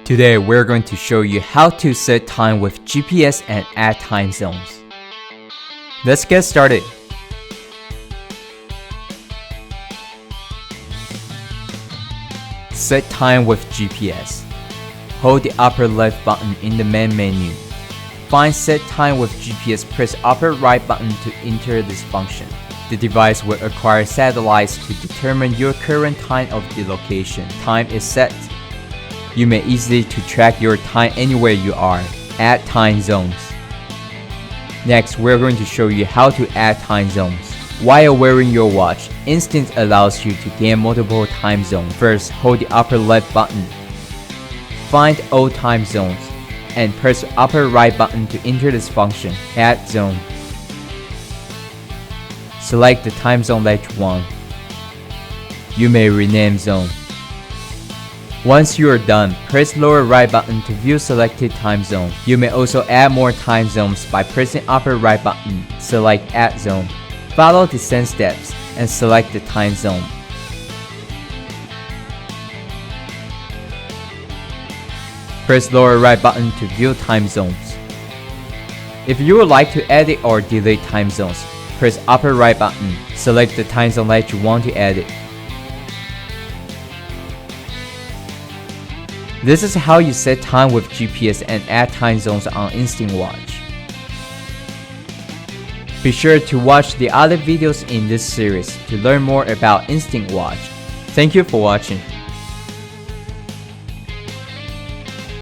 Today we're going to show you how to set time with GPS and add time zones. Let's get started. Set time with GPS. Hold the upper left button in the main menu. Find Set time with GPS, press upper right button to enter this function. The device will acquire satellites to determine your current time of the location. Time is set. You may easily track your time anywhere you are. Add time zones. Next, we're going to show you how to add time zones. While wearing your watch, Instinct allows you to gain multiple time zones. First, hold the upper left button. Find all time zones and press the upper right button to enter this function. Add zone. Select the time zone that you want. You may rename zone. Once you are done, press lower right button to view selected time zone. You may also add more time zones by pressing upper right button. Select Add Zone. Follow the same steps and select the time zone. Press lower right button to view time zones. If you would like to edit or delete time zones, press upper right button. Select the time zone that you want to edit. This is how you set time with GPS and add time zones on Instinct Watch. Be sure to watch the other videos in this series to learn more about Instinct Watch. Thank you for watching.